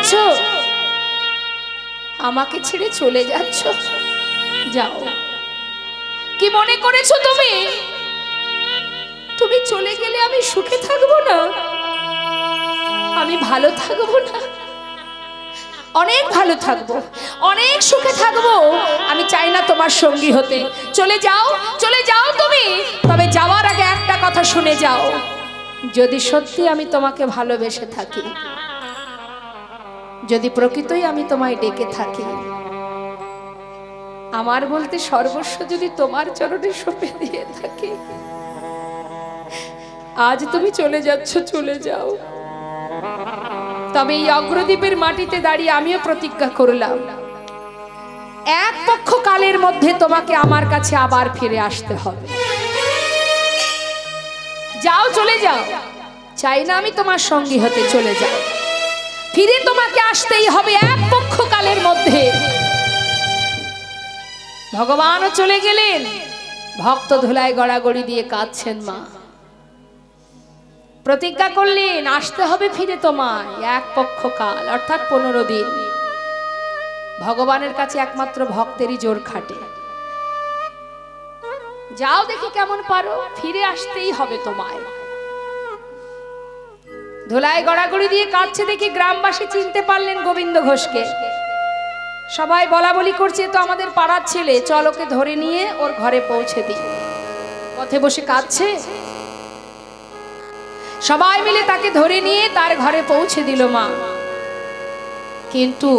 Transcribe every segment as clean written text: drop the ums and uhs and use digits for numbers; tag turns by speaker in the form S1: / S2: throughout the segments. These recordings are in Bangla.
S1: যাচ্ছ, আমাকে ছেড়ে চলে যাচ্ছ। যাও। কি মনে করেছো তুমি? তুমি চলে গেলে আমি সুখে থাকবো না, আমি ভালো থাকবো না? অনেক ভালো থাকবো, অনেক সুখে থাকবো। আমি চাই না তোমার সঙ্গী হতে। চলে যাও, চলে যাও তুমি। তবে যাওয়ার আগে একটা কথা শুনে যাও, যদি সত্যি আমি তোমাকে ভালোবেসে থাকি, যদি প্রকৃতই আমি তোমায় ডেকে থাকি, আমার বলতে সর্বস্ব যদি তোমার চরণে সঁপে দিয়ে থাকি, আজ তুমি চলে যাচ্ছ, চলে যাও। তবে এই অগ্রদ্বীপের মাটিতে দাঁড়িয়ে আমিও প্রতিজ্ঞা করলাম, এক পক্ষ কালের মধ্যে তোমাকে আমার কাছে আবার ফিরে আসতে হবে। যাও, চলে যাও। চাই না আমি তোমার সঙ্গী হতে, চলে যাও। ফিরে তোমাকে আসতেই হবে এক পক্ষ কালের মধ্যে। ভগবানও চলে গেলেন, ভক্ত ধুলায় গড়াগড়ি দিয়ে কাঁদছেন মা। প্রতিজ্ঞা করলেন আসতে হবে ফিরে তোমায় এক পক্ষ কাল, অর্থাৎ 15 দিন। ভগবানের কাছে একমাত্র ভক্তেরই জোর খাটে। যাও, দেখি কেমন পারো, ফিরে আসতেই হবে তোমায়। ধুলায় গড়াগড়ি দিয়ে কাঁদছে দেখি গ্রামবাসী চিনতে পারলেন গোবিন্দ ঘোষকে। সবাই বলা বলি করছে, তো আমাদের পাড়ার ছেলে, চল ওকে ধরে নিয়ে ওর ঘরে পৌঁছে দিই। পথে বসে কাঁদছে, সবাই মিলে তাকে ধরে নিয়ে তার ঘরে পৌঁছে দিল মা। কিন্তু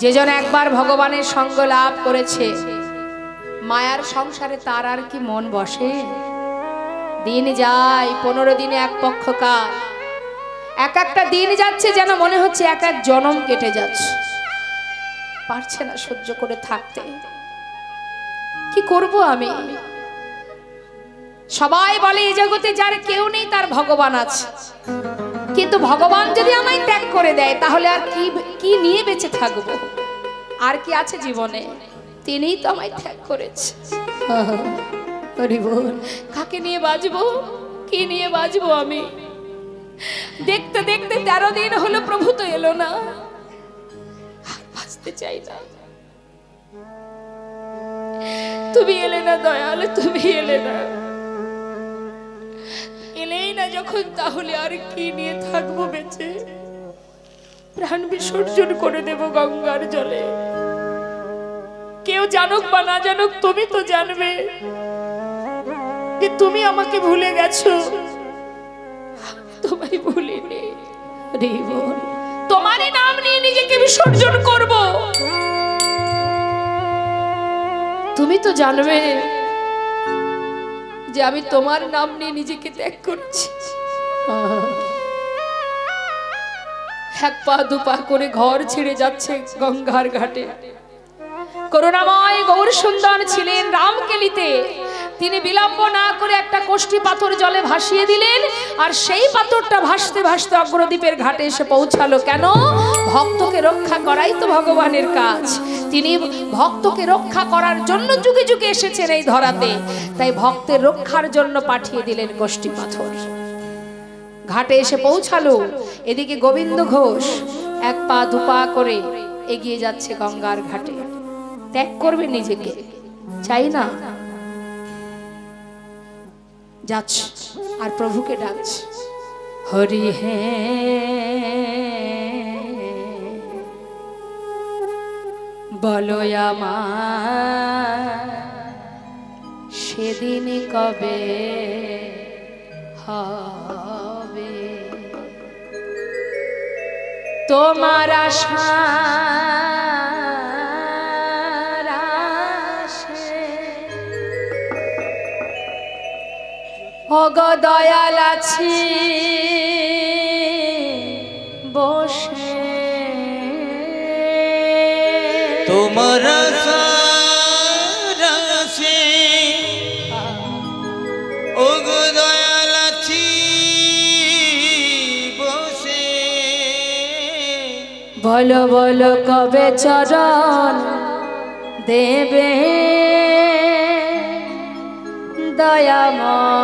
S1: যে জন একবার ভগবানের সঙ্গ লাভ করেছে, মায়ার সংসারে তার আর কি মন বসে? দিন যায়, 15 দিনে এক পক্ষ কাল। এক একটা দিন যাচ্ছে যেন মনে হচ্ছে এক এক জনম কেটে যাচ্ছে। পারছে না সহ্য করে থাকতে। কি করব আমি? সবাই বলে এই জগতে যার কেউ নেই তার ভগবান আছে, কিন্তু ভগবান যদি আমায় ত্যাগ করে দেয় তাহলে আর কি নিয়ে বেঁচে থাকবো? আর কি আছে জীবনে? তিনিই তো আমায় ত্যাগ করেছে। কাকে নিয়ে বাঁচবো? কি নিয়ে বাঁচবো আমি? দেখতে দেখতে 13 দিন হলো, প্রভু তো এলো না। বাঁচতে চাই না। তুমি এলে না দয়াল, তুমি এলে না। এলেই না যখন, তাহলে আর কি নিয়ে থাকবো বেঁচে? প্রাণ বিসর্জন করে দেব গঙ্গার জলে। কেউ জানুক বা না জানুক, তুমি তো জানবে যে তুমি আমাকে ভুলে গেছো। তোমায় ভুলিনি। তোমারই নাম নিয়ে নিজেকে বিসর্জন করব। তুমি তো জানবে যে আমি তোমার নাম নিয়ে নিজেকে ত্যাগ করছি। এক পা দুপা করে ঘর ছেড়ে যাচ্ছে গঙ্গার ঘাটে। করুণাময় গৌর সুন্দর ছিলেন রামকেলিতে। তিনি বিলম্ব না করে একটা কোষ্ঠী পাথর জলে ভাসিয়ে দিলেন, আর সেই পাথরটা ভাসতে ভাসতে অগ্রদ্বীপের ঘাটে এসে পৌঁছালো। কেন? ভক্তকে রক্ষা করাই তো ভগবানের কাজ। তিনি ভক্তকে রক্ষা করার জন্য যুগে যুগে এসেছেন এই ধরাতে, তাই ভক্তের রক্ষার জন্য পাঠিয়ে দিলেন কোষ্ঠী পাথর। ঘাটে এসে পৌঁছালো। এদিকে গোবিন্দ ঘোষ এক পা দুপা করে এগিয়ে যাচ্ছে গঙ্গার ঘাটে। ত্যাগ করবে নিজেকে, চাই না, যাচ্ছে আর প্রভুকে ডাকছে, হরি হে বলো আমার সেদিন কবে হবে তোমার আশা ওগো দয়াল আছি বসে
S2: তোমার আশারাশে ওগো দয়াল আছি বসে।
S1: বলো বলো কবে চরণ দেবে দয়াময়,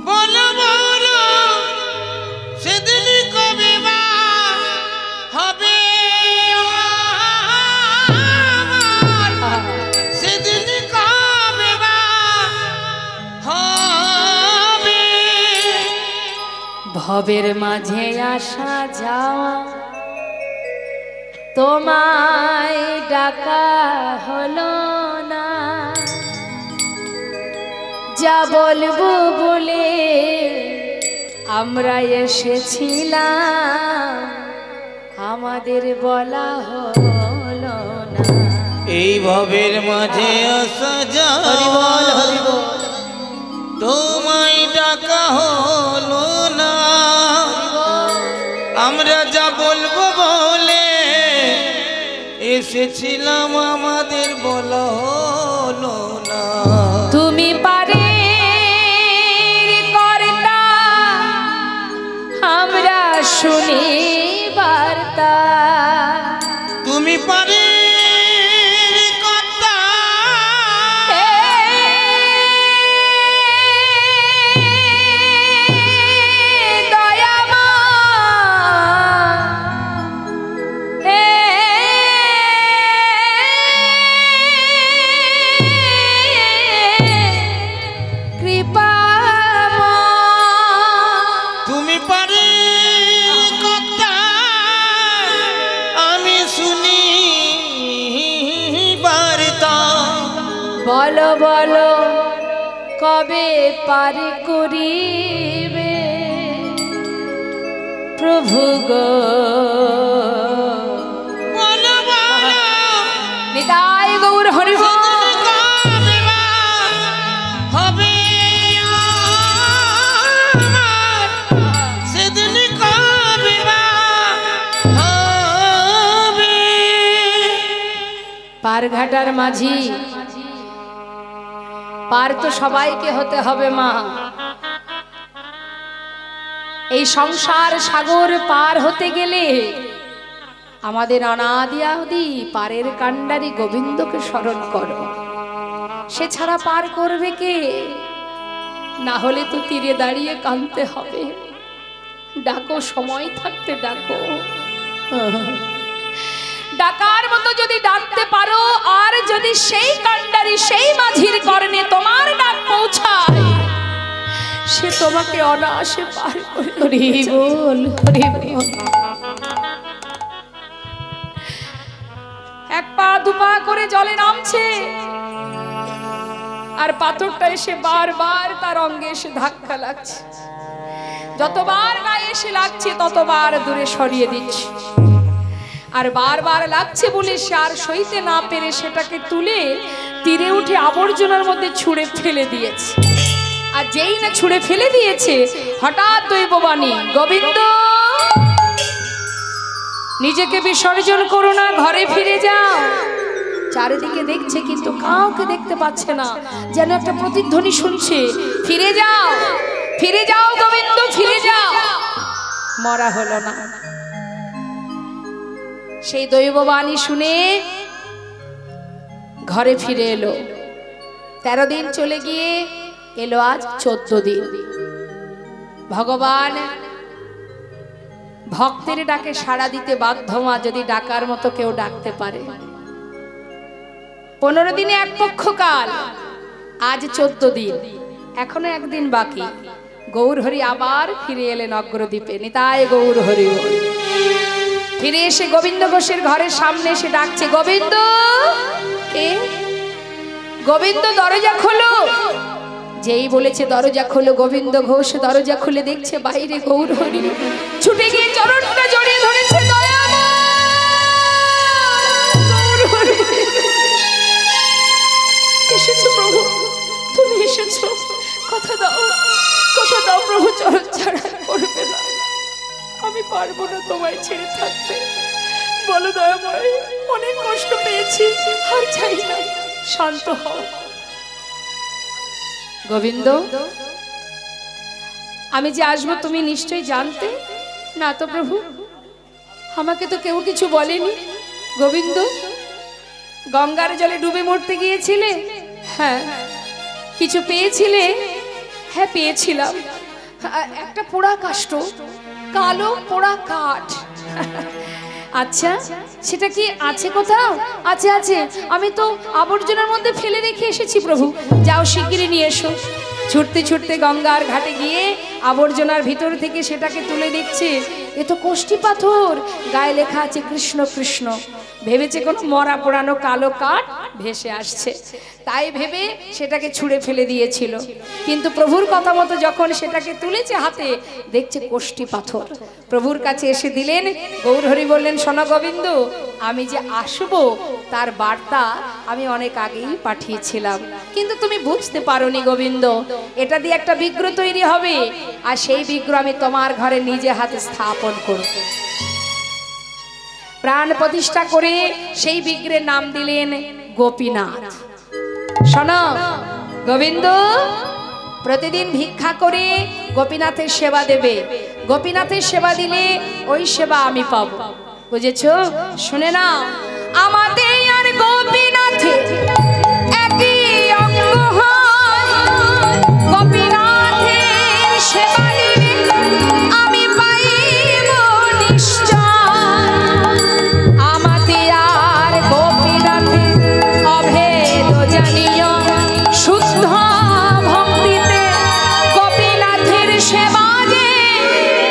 S2: বলো বলো
S1: ভবের মাঝে আসা যাওয়া তোমায় ডাকা হলো না, যা বলবো বলে আমরা এসেছিলাম আমাদের বলা হলো না।
S2: এই ভবের মাঝে আসা
S1: হরি বল, হরি
S2: যাওয়া
S1: বল।
S2: তোমায় ডাকা হলো না, আমরা যা বলবো বলে এসেছিলাম আমাদের বলা হলো না।
S1: তুমি পারে কর্তা আমরা শুনি বার্তা,
S2: তুমি পারে কথা তুমি পারে কথা আমি শুনি বার্তা।
S1: বলো বলো কবে পার করিবে প্রভু গো,
S2: বলো বলো
S1: নিতাই গৌর হরি বল।
S2: কবে বা হবে আমার, সেদিন কবে বা হবে।
S1: পারঘাটার মাঝি, পার তো সবাইকে হতে হবে মা। এই সংসার সাগর পার হতে গেলে আমাদের অনাদি আদি পারের কাণ্ডারি গোবিন্দকে স্মরণ করো, সে ছাড়া পার করবে কে? না হলে তো তীরে দাঁড়িয়ে কাঁদতে হবে। ডাকো, সময় থাকতে ডাকো। ডাকার মতো যদি ডাকতে পারো, আর যদি সেই কাণ্ডারি সেই মাঝির কর্ণে তোমার ডাক পৌঁছায়, সে তোমাকে অনায়াসে পার করে। হরি বল, হরি বল। এক পা দুপা করে জলে নামছে, আর পাথরটা এসে বারবার তার অঙ্গে এসে ধাক্কা লাগছে। যতবার গায়ে এসে লাগছে ততবার দূরে সরিয়ে দিচ্ছে, আর বারবার লাগছে বলে সে আর সইতে না পেরে সেটাকে তুলে তীরে উঠে আবর্জনার মধ্যে ছুঁড়ে ফেলে দিয়েছে। আর যেই না ছুঁড়ে ফেলে দিয়েছে, হঠাৎ দৈববাণী, গোবিন্দ নিজেকে বিসর্জন করো না, ঘরে ফিরে যাও। চারিদিকে দেখছে কিন্তু কাউকে দেখতে পাচ্ছে না, যেন একটা প্রতিধ্বনি শুনছে, ফিরে যাও, ফিরে যাও গোবিন্দ, ফিরে যাও। মরা হলো না। সেই দৈববাণী শুনে ঘরে ফিরে এলো। 13 দিন চলে গিয়ে এলো আজ 14 দিন। ভগবান ভক্তের ডাকে সাড়া দিতে বাধ্য মা, যদি ডাকার মতো কেউ ডাকতে পারে। 15 দিনে এক পক্ষকাল, আজ 14 দিন, এখনো একদিন বাকি। গৌর হরি আবার ফিরে এলেন অগ্রদ্বীপে। নিতাই গৌর হরি বল। ফিরে এসে গোবিন্দ ঘোষের ঘরের সামনে এসে ডাকছে, গোবিন্দ কে? গোবিন্দ দরজা খোলো। যেই বলেছে দরজা খোলো, গোবিন্দ ঘোষ দরজা খুলে দেখছে বাইরে গৌর হরি। ছুটে গিয়ে চরণটা জড়িয়ে ধরেছে, এসেছো প্রভু, তুমি এসেছো, কথা দাও, কথা দাও প্রভু, চরণ ছাড়া করবে না, আমি পারবো না তোমায় ছেড়ে থাকতে। বলো দয়াময়, অনেক কষ্ট পেয়েছি, আর চাই না, শান্ত হও। গোবিন্দ, আমি যে আসবো তুমি নিশ্চয়ই জানতে? না তো প্রভু, আমাকে তো কেউ কিছু বলেনি। গোবিন্দ, গঙ্গার জলে ডুবে মরতে গিয়েছিলে? হ্যাঁ। কিছু পেয়েছিলে? হ্যাঁ পেয়েছিলাম, একটা পোড়া কাষ্ঠ, কালো পোড়া কাঠ। আচ্ছা, সেটা কি আছে কোথাও? আছে আছে, আমি তো আবর্জনার মধ্যে ফেলে রেখে এসেছি প্রভু। যাও শিগগিরই নিয়ে এসো। ছুটতে ছুটতে গঙ্গার ঘাটে গিয়ে আবর্জনার ভিতর থেকে সেটাকে তুলে দেখছে, এ তো কোষ্ঠী পাথর, গায়ে লেখা আছে কৃষ্ণ কৃষ্ণ। ভেবেছে কোনো মরা পোড়ানো কালো কাঠ ভেসে আসছে, তাই ভেবে সেটাকে ছুঁড়ে ফেলে দিয়েছিল। কিন্তু প্রভুর কথা মতো যখন সেটাকে তুলেছে হাতে, দেখছে কোষ্ঠী পাথর। প্রভুর কাছে এসে দিলেন। গৌরহরি বললেন, শোনো গোবিন্দ, আমি যে আসবো তার বার্তা আমি অনেক আগেই পাঠিয়েছিলাম, কিন্তু তুমি বুঝতে পারোনি গোবিন্দ। এটা দিয়ে একটা বিগ্রহ তৈরি হবে, আর সেই বিগ্রহ আমি তোমার ঘরে নিজে হাতে স্থাপন করব। প্রাণ প্রতিষ্ঠা করে সেই বিগ্রহের নাম দিলেন গোপীনাথ। শোনো গোবিন্দ, প্রতিদিন ভিক্ষা করে গোপীনাথের সেবা দেবে। গোপীনাথের সেবা দিলে ওই সেবা আমি পাব, বুঝেছো? শুনে নাও, আমাদের আর গোপীনাথের একই অঙ্গ হয়, গোপীনাথের সেবা দিলে আমি পাইব নিশ্চয়। আমাদের আর গোপীনাথের অভেদ জানিও, শুদ্ধ ভক্তিতে গোপীনাথের সেবা যে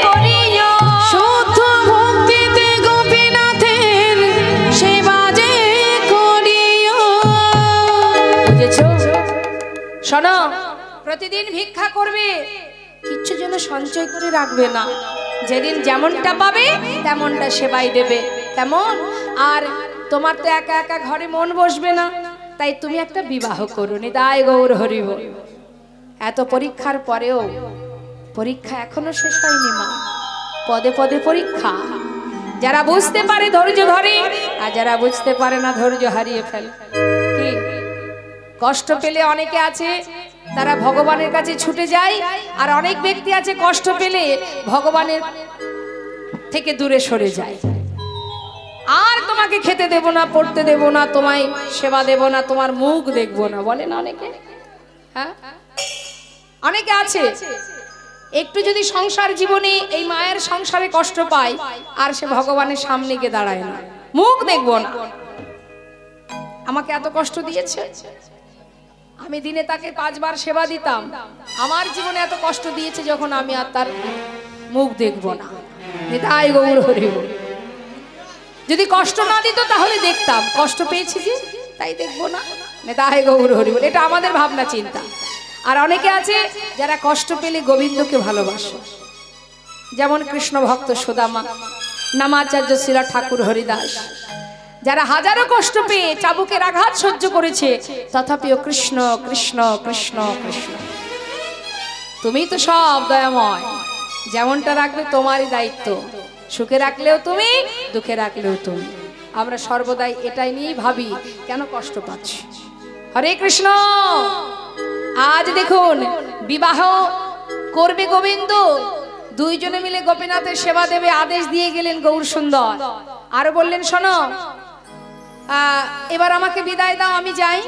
S1: করিও।
S2: শুদ্ধ ভক্তিতে গোপীনাথের সেবা যে করিও।
S1: বুঝেছো? শোনো, প্রতিদিন ভিক্ষা করবে, কিচ্ছু যেন সঞ্চয় করে রাখবে না। যেদিন যেমনটা পাবে তেমনটা সেবাই দেবে। কেমন? আর তোমার তো একা একা ঘরে মন বসবে না, তাই তুমি একটা বিবাহ করো। নিতাই গৌর হরি বল। এত পরীক্ষার পরেও পরীক্ষা এখনো শেষ হয়নি মা, পদে পদে পরীক্ষা। যারা বুঝতে পারে ধৈর্য ধরে, আর যারা বুঝতে পারে না ধৈর্য হারিয়ে ফেলে। কি কষ্ট পেলে অনেকে আছে তারা ভগবানের কাছে ছুটে যায়, আর অনেক ব্যক্তি আছে কষ্ট পেলে ভগবানের থেকে দূরে সরে যায়। আর তোমাকে খেতে দেব না, পড়তে দেব না, তোমায় সেবা দেব না, তোমার মুখ দেখব না, বলে না অনেকে। হ্যাঁ, অনেকে আছে একটু যদি সংসার জীবনে এই মায়ের সংসারে কষ্ট পায়, আর সে ভগবানের সামনে গিয়ে দাঁড়ায় না, মুখ দেখব না। আমাকে এত কষ্ট দিয়েছে, আমি দিনে তাকে 5 বার সেবা দিতাম, আমার জীবনে এত কষ্ট দিয়েছে যখন আমি আর তার মুখ দেখব না। নিতাই গৌর হরি বল। যদি কষ্ট না দিত তাহলে দেখতাম, কষ্ট পেয়েছি যে তাই দেখব না। নিতাই গৌর হরি বল। এটা আমাদের ভাবনা চিন্তা। আর অনেকে আছে যারা কষ্ট পেলে গোবিন্দকে ভালোবাসে, যেমন কৃষ্ণ ভক্ত সুদামা, নামাচার্য শিলা ঠাকুর হরিদাস, যারা হাজারো কষ্ট পেয়ে চাবুকের আঘাত সহ্য করেছে, তথাপিও কৃষ্ণ কৃষ্ণ কৃষ্ণ কৃষ্ণ। তুমি তো সব দয়াময়, যেমনটা রাখবে তোমারই দায়িত্ব। সুখে রাখলেও তুমি, দুঃখে রাখলেও তুমি। আমরা সর্বদাই এটাই নিয়েই ভাবি, কেন কষ্ট পাচ্ছি। হরে কৃষ্ণ। আজ দেখুন বিবাহ করবে গোবিন্দ, দুইজনে মিলে গোপীনাথের সেবা দেবে আদেশ দিয়ে গেলেন গৌর সুন্দর। আর বললেন, শোনো এবার আমাকে বিদায় দাও, আমি যাই।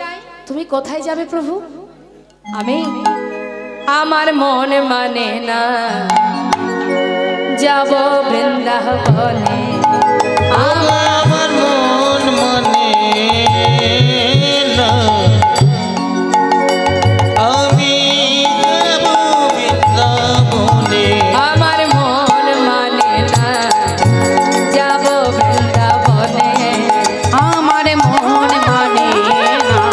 S1: তুমি কোথায় যাবে প্রভু? আমি, আমার মন মানে না যাব বৃন্দাবনে।
S2: আমার মন মানে না আমি যাব বৃন্দাবনে।
S1: আমার মন মানে না যাব বৃন্দাবনে।
S2: আমার মন মানে না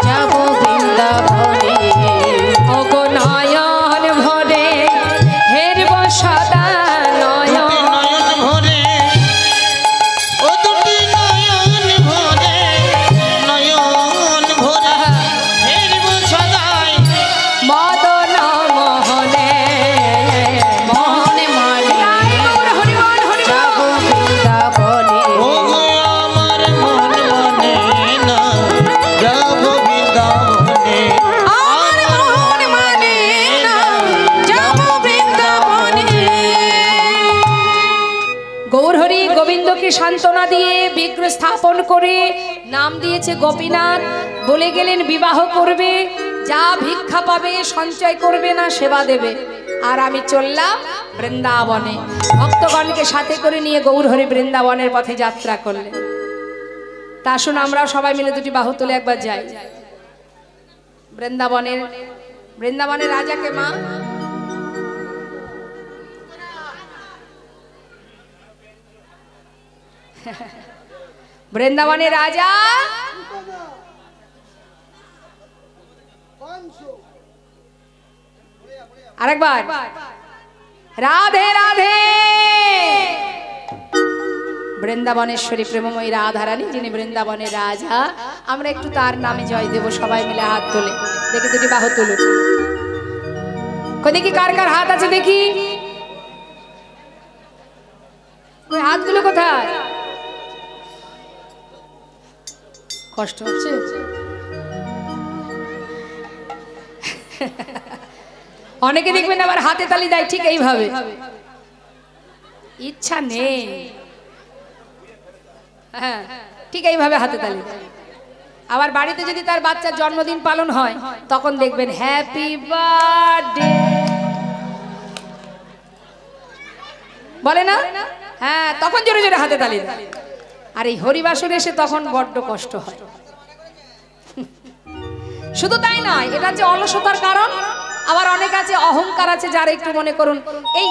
S2: যাব বৃন্দাবনে।
S1: ওগো নয়ন ভরে হেরব সদা,
S2: নয়ন ভরে, ও দুটি নয়ন ভরে, নয়ন ভরে হেরব সদাই
S1: মদন মোহনে।
S2: মনে মানে
S1: হরি বল, হরি
S2: যাব
S1: বল।
S2: বৃন্দাবনে। ও গো আমার মন মানে না যাব বৃন্দাবনে। আমার মন মানে না যাব বৃন্দাবনে।
S1: গৌরহরি গোবিন্দকে সান্ত্বনা দিয়ে বিগ্রহ স্থাপন করে নাম দিয়েছে গোপীনাথ। বলে গেলেন বিবাহ করবে, যা ভিক্ষা পাবে সঞ্চয় করবে না, সেবা দেবে। আর আমি চললাম বৃন্দাবনে। ভক্তগণকে সাথে করে নিয়ে গৌরহরি বৃন্দাবনের পথে যাত্রা করলেন। তা আসুন আমরাও সবাই মিলে দুটি বাহু তুলে একবার যাই। বৃন্দাবনের বৃন্দাবনের রাজাকে মা বৃন্দাবনের রাজা আরেকবার রাধে রাধে। বৃন্দাবনেশ্বরী প্রেমময়ী রাধারানী যিনি বৃন্দাবনের রাজা, আমরা একটু তার নামে জয় দেব। সবাই মিলে হাত তোলে, দেখি দুটি বাহু তুলুন। দেখি কার কার হাত আছে দেখি, ওই হাতগুলো কোথায়? কষ্ট হচ্ছে? অনেকে দেখবেন আবার হাতে তালি দেয় ঠিক এইভাবে, ইচ্ছা নেই। হ্যাঁ, ঠিক এইভাবে হাতে তালি দেয়। আবার বাড়িতে যদি তার বাচ্চার জন্মদিন পালন হয় তখন দেখবেন হ্যাপি বার্থডে বলে না? হ্যাঁ, তখন জোরে জোরে হাতে তালি দেয়। আর এই হরিবাসরে এসে তখন বড্ড কষ্ট হয়। শুধু তাই নয়, এটা যে অলসতার কারণ। আবার অনেক আছে অহংকার আছে, যারা একটু মনে করুন এই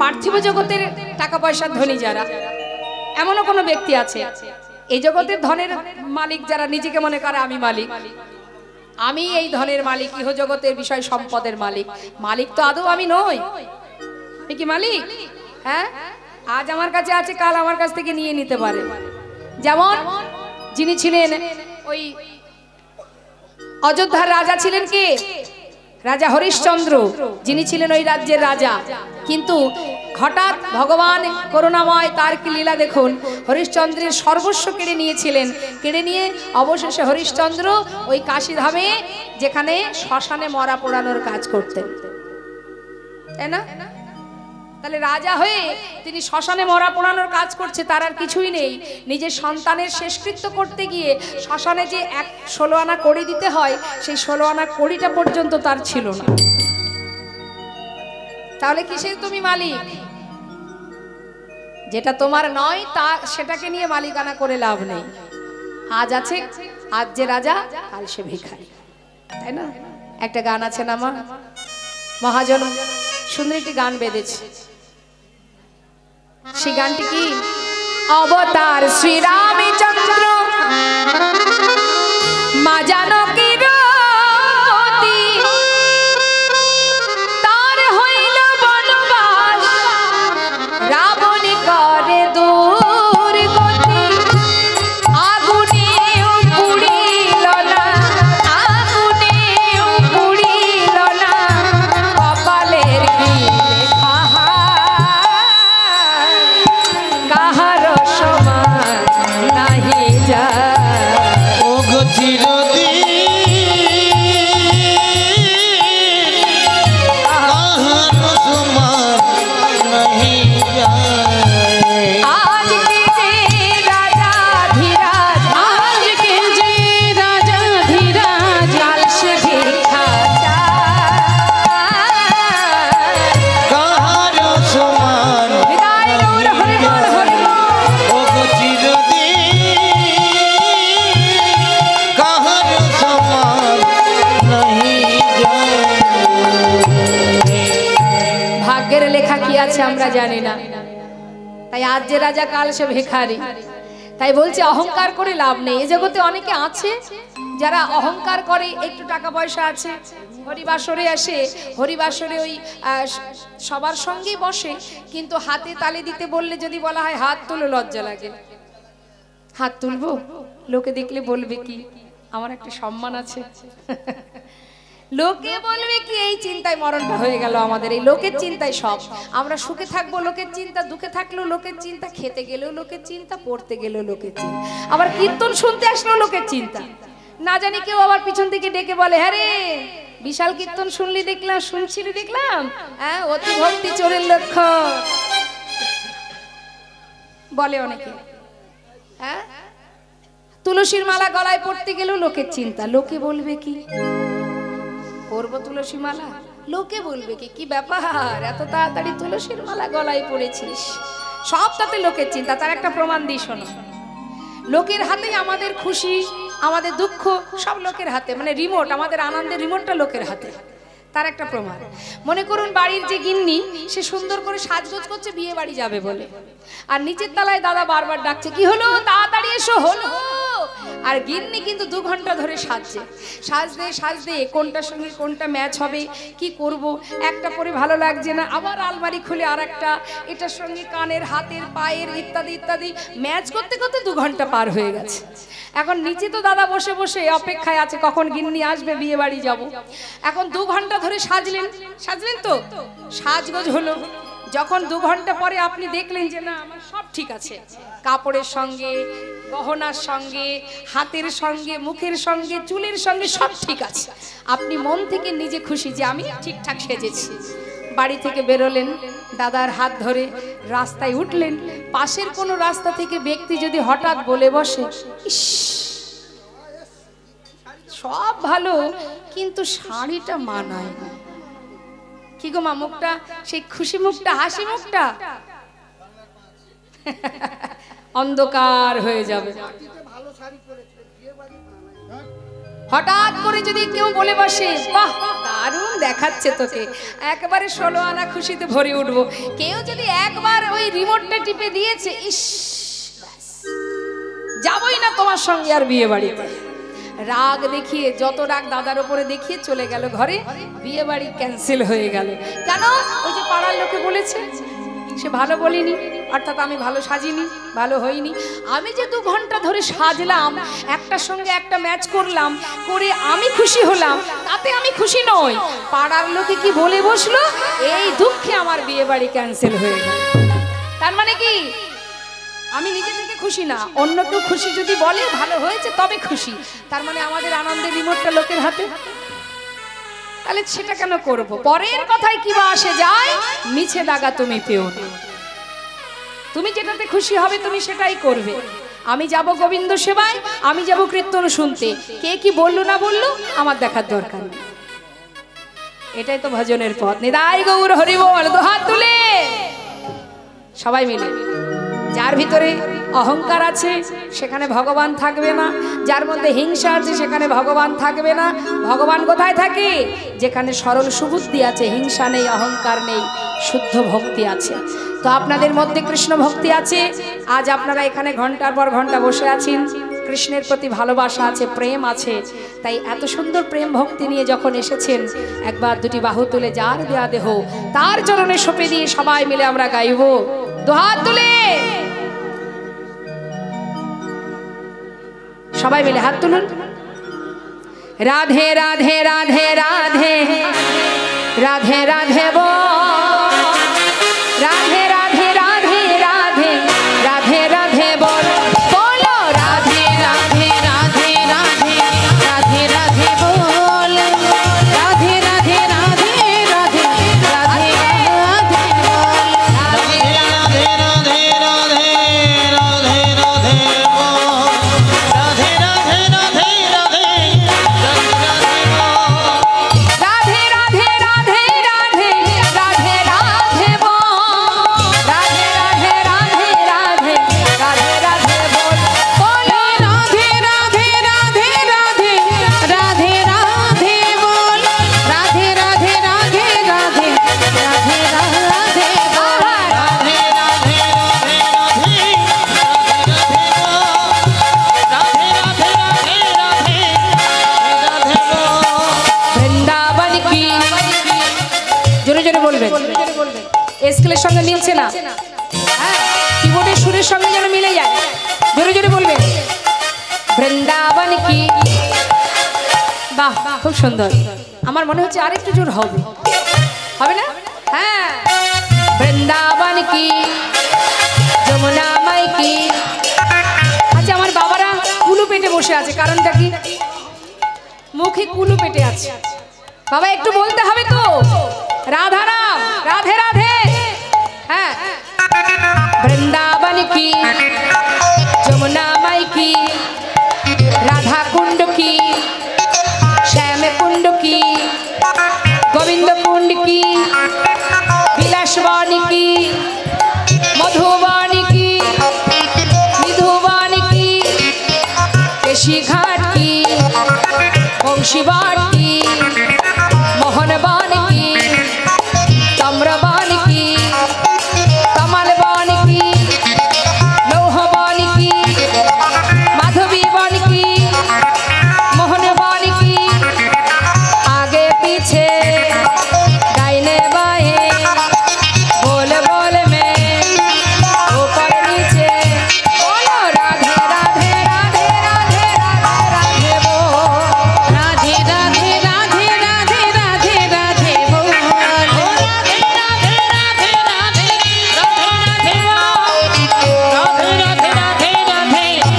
S1: পার্থিব জগতের টাকা পয়সার ধনী যারা, এমনও কোনো ব্যক্তি আছে এই জগতের ধনের মালিক যারা নিজেকে মনে করে আমি মালিক, আমি এই ধনের মালিক, ইহ জগতের বিষয় সম্পদের মালিক। মালিক তো আদৌ আমি নই। আমি কি মালিক? হ্যাঁ, আজ আমার কাছে আছে, কাল আমার কাছ থেকে নিয়ে নিতে পারে। যেমন যিনি ছিলেন ওই অযোধ্যার রাজা ছিলেন কে? রাজা হরিশ্চন্দ্র, যিনি ছিলেন ওই রাজ্যের রাজা। কিন্তু হঠাৎ ভগবান করুণাময়, তার কি লীলা দেখুন। হরিশ্চন্দ্রের সর্বস্ব কেড়ে নিয়েছিলেন। কেড়ে নিয়ে অবশেষে হরিশ্চন্দ্র ওই কাশীধামে, যেখানে শ্মশানে মরা পোড়ানোর কাজ করতেন, তাই না? তাহলে রাজা হয়ে তিনি শ্মশানে মরা পোড়ানোর কাজ করছে, তার আর কিছুই নেই। নিজের সন্তানের শেষকৃত্য করতে গিয়ে শ্মশানে যে 16 আনা কড়ি দিতে হয়, সেই 16 আনা কড়িটা পর্যন্ত তার ছিল না। তাহলে কিসের তুমি মালিক? যেটা তোমার নয় তা সেটাকে নিয়ে মালিকানা করে লাভ নেই। আজ আছে, আজ যে রাজা কাল সে ভিখারি, তাই না? একটা গান আছে না মা, মহাজন সুন্দর একটি গান বেঁধেছে। সেই গানটি কি? অবতার শ্রীরামচন্দ্র মা জানকীর রতি, তার হইল বনবাস রাবণ করে দুর্গতি। আগুনে পুড়িল না, আগুনে পুড়িল না, কপালের কি লেখা কাহার সমান নাহি যায়।
S2: ও গো চিরদিন কাহার সমান নাহি যায়।
S1: আজকে যে রাজা ধীরাজ, আজকে যে রাজা ধীরাজ, কাল সে ভিক্ষা চায়।
S2: কাহার সমান
S1: বিদায় গৌর হরি বল হরি বল।
S2: ও গো চিরদিন কাহার সমান নাহি যায়।
S1: ভাগ্যের লেখা কি আছে আমরা জানি না। তাই আজ যে রাজা কাল সে ভিখারি। তাই বলছে অহংকার করে লাভ নেই। এই জগতে অনেকে আছে যারা অহংকার করে, একটু টাকা পয়সা আছে, হরিবাসরে আসে, হরিবাসরে ওই সবার সঙ্গেই বসে, কিন্তু হাতে তালি দিতে বললে যদি বলা হয় হাত তুলো, লজ্জা লাগে। হাত তুলবো, লোকে দেখলে বলবে কি আমার একটা সম্মান আছে। লোকে বলবে কি, এই চিন্তায় মরণটা হয়ে গেল আমাদের। এই লোকের চিন্তায় সব। আমরা সুখে থাকবো লোকের চিন্তা, দুঃখে থাকলেও লোকের চিন্তা, খেতে গেলেও লোকের চিন্তা, পড়তে গেলেও লোকের চিন্তা, আবার কীর্তন শুনতে আসলেও লোকের চিন্তা। না জানি কেউ আবার পিছন থেকে ডেকে বলে, হ্যাঁ রে বিশাল কীর্তন শুনলি দেখলাম, শুনছিলি দেখলাম, হ্যাঁ অতি ভক্তি চোরের লক্ষ্য বলে অনেকে। হ্যাঁ, তুলসীর মালা গলায় পড়তে গেলেও লোকের চিন্তা, লোকে বলবে কি, পরবো তুলসী মালা, লোকে বলবে কি, কি ব্যাপার এত তাড়াতাড়ি তুলসীর মালা গলায় পড়েছিস, সব তাতে লোকের চিন্তা। তার একটা প্রমাণ দিই শোনো। লোকের হাতেই আমাদের খুশি, আমাদের দুঃখ সব লোকের হাতে, মানে রিমোট, আমাদের আনন্দের রিমোটটা লোকের হাতে। তার একটা প্রমাণ, মনে করুন বাড়ির যে গিন্নি সে সুন্দর করে সাজগোজ করছে বিয়ে বাড়ি যাবে বলে, আর নিচের তলায় দাদা বারবার ডাকছে কি হলো তাড়াতাড়ি এসো হলো, আর গিন্নি কিন্তু 2 ঘন্টা ধরে সাজছে, সাজতে সাজতে কোনটার সঙ্গে কোনটা ম্যাচ হবে, কি করব, একটা পরে ভালো লাগছে না, আবার আলমারি খুলে আর একটা, এটার সঙ্গে কানের হাতের পায়ের ইত্যাদি ইত্যাদি ম্যাচ করতে করতে 2 ঘন্টা পার হয়ে গেছে। এখন নিচে তো দাদা বসে বসে অপেক্ষায় আছে কখন গিন্নি আসবে, বিয়ে বাড়ি যাব। এখন 2 ঘন্টা ধরে সাজলেন তো সাজগোজ হলো, যখন 2 ঘন্টা পরে আপনি দেখলেন যে না আমার সব ঠিক আছে, কাপড়ের সঙ্গে গহনার সঙ্গে হাতের সঙ্গে মুখের সঙ্গে চুলের সঙ্গে সব ঠিক আছে, আপনি মন থেকে নিজে খুশি যে আমি ঠিকঠাক সেজেছি। বাড়ি থেকে বেরোলেন, দাদার হাত ধরে রাস্তায় উঠলেন, পাশের কোনো রাস্তা থেকে ব্যক্তি যদি হঠাৎ বলে বসে ইস সব ভালো কিন্তু শাড়িটা মানায় না, কি গো মা মুখটা, সেই খুশি মুখটা হাসি মুখটা অন্ধকার হয়ে যাবে। হঠাৎ করে যদি কেউ বলে বসে বাহ দারুণ দেখাচ্ছে তোকে, একবারে 16 আনা খুশিতে ভরে উঠবো। কেউ যদি একবার ওই রিমোটটা টিপে দিয়েছে ইস যাবই না তোমার সঙ্গে আর বিয়ে বাড়িতে, রাগ দেখিয়ে যত রাগ দাদার উপরে দেখিয়ে চলে গেল ঘরে, বিয়ে বাড়ি ক্যান্সেল হয়ে গেল। কেন? ওই যে পাড়ার লোকে বলেছে সে ভালো বলিনি, অর্থাৎ আমি ভালো সাজিনি, ভালো হইনি। আমি যে 2 ঘন্টা ধরে সাজলাম, একটার সঙ্গে একটা ম্যাচ করলাম, করে আমি খুশি হলাম, তাতে আমি খুশি নই, পাড়ার লোকে কি বলে বসলো, এই দুঃখে আমার বিয়ে বাড়ি ক্যান্সেল হয়ে গেল। তার মানে কি আমি নিজে থেকে খুশি না, অন্য কেউ খুশি যদি বলে ভালো হয়েছে তবে খুশি, তার মানে আমাদের আনন্দের রিমোটটা লোকের হাতে, তাহলে সেটা কেন করব? পরের কথায় কি বা আসে যায়, মিছে দাগা তুমি পেও না, তুমি যেটাতে খুশি হবে তুমি সেটাই করবে। আমি যাব গোবিন্দ সেবায়, আমি যাব কীর্তন শুনতে, কে কি বললো না বললো আমার দেখার দরকার নেই, এটাই তো ভজনের পথ। নিতাই গৌর হরি বল, দুহাত তুলে সবাই মিলে। যার ভিতরে অহংকার আছে সেখানে ভগবান থাকবে না, যার মধ্যে হিংসা আছে সেখানে ভগবান থাকবে না। ভগবান কোথায় থাকে? যেখানে সরল সুবুদ্ধি আছে, হিংসা নেই, অহংকার নেই, শুদ্ধ ভক্তি আছে। তো আপনাদের মধ্যে কৃষ্ণ ভক্তি আছে, আজ আপনারা এখানে ঘন্টার পর ঘন্টা বসে আছেন, কৃষ্ণের প্রতি ভালোবাসা আছে, প্রেম আছে, তাই এত সুন্দর প্রেম ভক্তি নিয়ে যখন এসেছেন, একবার দুটি বাহু তুলে যার দেয়া দেহ তার চরণে সঁপে দিয়ে সবাই মিলে আমরা গাইব, দুহাত তুলে সবাই মিলে হাত তুলুন। রাধে রাধে রাধে রাধে রাধে রাধে বল, রাধে রাধে রাধে রাধে রাধে রাধে বল, বলো রাধে রাধে রাধে রাধে রাধে রাধে বল, রাধে রাধে রাধে রাধে রাধে রাধে বল,
S2: রাধে রাধে রাধে রাধে রাধে রাধে বল, রাধে রাধে রাধে রাধে রাধে রাধে বল,
S1: রাধে রাধে রাধে রাধে রাধে রাধে বল, বলো রাধে রাধে রাধে রাধে রাধে রাধে বল, রাধে রাধে রাধে রাধে রাধে রাধে বল,
S2: রাধে রাধে রাধে রাধে রাধে রাধে রাধে রাধে বল।
S1: বৃন্দাবন কি, জোরে জোরে বলবেন, স্কেলের সঙ্গে মিলছে না, হ্যাঁ কিবোর্ডের সুরের সঙ্গে যেন মিলে যায়, জোরে জোরে বলবেন, বৃন্দাবন কি। বাহ খুব সুন্দর, আমার মনে হচ্ছে আরেকটু জোর হবে, হবে না? হ্যাঁ, বৃন্দাবন কি, যমুনা মাই কি। আচ্ছা আমার বাবারা কুলু পেটে বসে আছে, কারণটা কি? মুখে কুলু পেটে আছে, বাবা একটু বলতে হবে তো, রাধারাম রাধে রাধে, হ্যাঁ বৃন্দাবন কি, যমুনা মাই কি, রাধা কুণ্ড কি, শ্যাম কুণ্ড কি, গোবিন্দ কুণ্ড কি, বিলাসবাণী কি, মধুবাণী কি, নিধুবাণী কি, কেশি ঘাট কি, বংশীবান কি মোহনবান কি তাম্রবান কি কমলবান কি লৌহবান কি মাধবীবান কি মোহনবান কি आगे पीछे दाहिने बाएं बोल बोल में ऊपर नीचे बोलो राधे राधे राधे राधे राधे राधे बोल
S2: राधे राधे राधे राधे राधे राधे बोल राधे राधे राधे राधे राधे राधे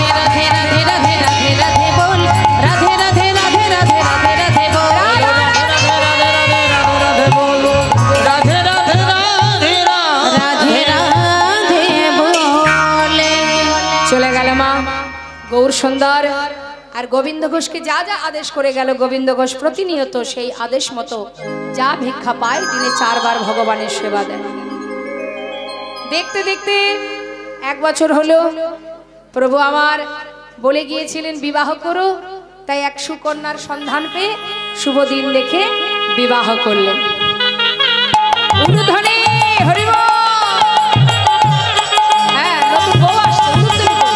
S2: राधे राधे राधे राधे राधे बोल राधे राधे राधे राधे राधे राधे बोल राधे राधे राधे राधे राधे राधे बोल राधे राधे राधे राधे राधे बोले।
S1: চলে গেল মা গৌর সুন্দর আর গোবিন্দ ঘোষকে যা যা আদেশ করে গেল গোবিন্দ ঘোষ প্রতিনিয়ত সেই আদেশ মতো যা ভিক্ষা পায় দিনে 4 বার ভগবানের সেবা দেন। দেখতে দেখতে 1 বছর হলো প্রভু আমার বলে গিয়েছিলেন বিবাহ করো, তাই এক সুকন্যার সন্ধান পেয়ে শুভ দিন দেখে বিবাহ করলেন। উলুধ্বনি হরি বল। হ্যাঁ, নতুন বউ আসছে, উলুধ্বনি করো।